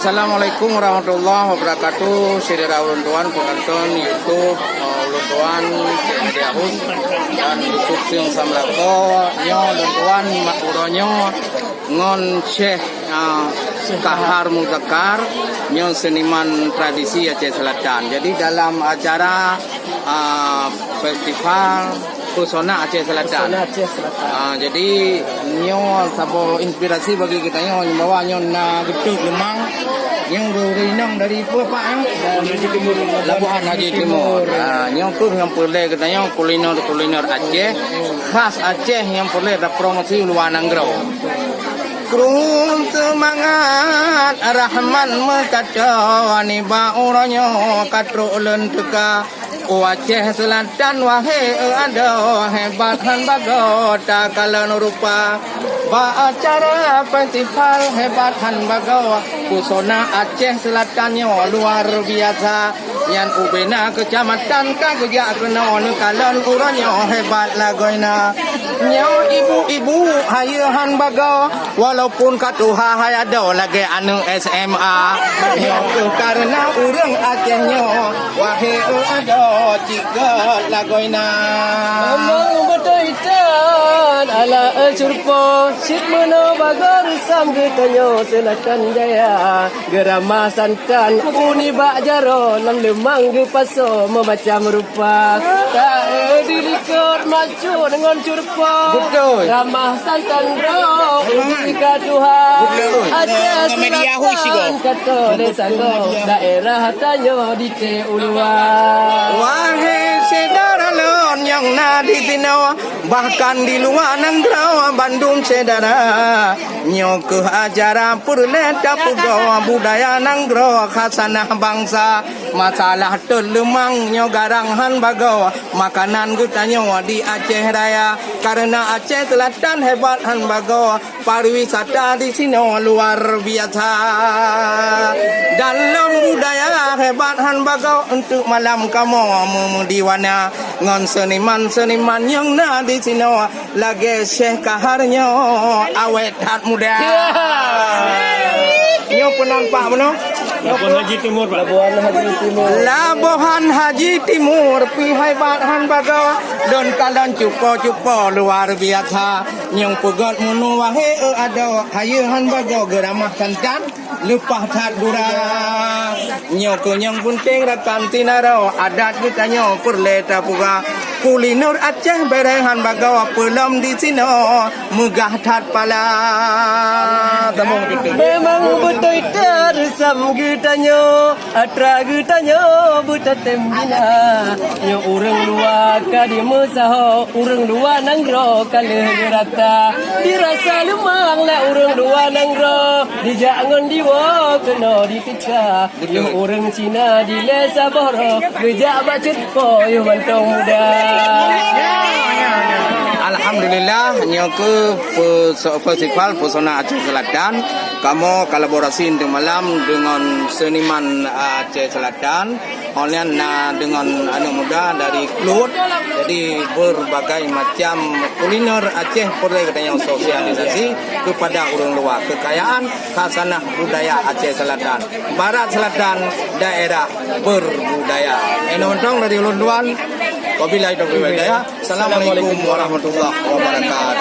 Assalamualaikum warahmatullahi wabarakatuh. Saudara ulun tuan penonton YouTube ulun tuan Cik Ahus dan YouTube Siung Samlako nyo ulun tuan makuronyo ngon Syekh Kahar Muzakar nyo seniman tradisi Aceh Selatan. Jadi dalam acara festival Pesona Aceh Selatan. Jadi nyo sabo inspirasi bagi kita nyo bawa nyo na gedug lemang yang rinang dari Pak Labuhan Haji Timur. Nyo ku yang perle kita nyo kuliner Aceh khas Aceh yang perle ada promosi luar nanggro. Krum semangat Rahman mekata ni ba uranyo katro len teka Aceh Selatan wahai ada hebat han bago tak kalan rupa ba acara festival hebat han bago Pesona Aceh Selatannya luar biasa yang ubena kecamatan kagja kena kalan uranyo hebat lagoina nyo ibu-ibu hayu han bago walaupun katuha hayado lagi anu SMA nyo karena urang Aceh nyo wahai ada jika lagoina amang betul itan ala surpo sit meno bagar sam getanyo Selatan Jaya gerama santan uni bak jaro nam lemang ge paso memacam rupa tak dirikot macu dengan surpo betul ramah santan bro uni katuha Aceh Selatan kata desa daerah tanyo di te uluan wahai saudara lon yang nadi tino bahkan di luar negeri Bandung saudara nyo ke acara perleta pegawai budaya nanggro khasanah bangsa masalah telemang nyo garang han bagaw makanan gutanyo di Aceh Raya karena Aceh Selatan hebat han bagaw pariwisata di sini luar biasa dalam budaya hebat han bagaw untuk malam kamu memudiwana ngon seniman yang na di sini lagi Syekh Kaharnya awet hat muda nyo penampak meno Labuhan Haji Timur, Pak. Labuhan Haji Timur pihai bathan bagawa don kalan cupo luar biasa nyong pegot munu wahe ada hayeuhan bagaw geramah santan lepah tat dura nyo ko nyong punting rakan tinaro adat kita nyo perleta puga kuliner Aceh berehan bagawa pelom di sini megah tat pala tamong itu memang betul tersam getanyo atra getanyo buta tembina yo urang luar kadi mesaho urang luar nanggro kaleh gerata dirasa lemang la urang luar nanggro dijangan diwo kena ditika yo urang Cina di lesa boro gejak bacet po yo mantong muda Alhamdulillah nyo ke festival Pesona Aceh Selatan kamu kolaborasi untuk malam dengan seniman Aceh Selatan holian dengan anak muda dari Klut jadi berbagai macam kuliner Aceh perlu katanya sosialisasi kepada orang luar kekayaan khasanah budaya Aceh Selatan Barat Selatan daerah berbudaya nonton dari London. Wabillahi taufiq wal hidayah. Assalamualaikum warahmatullahi wabarakatuh.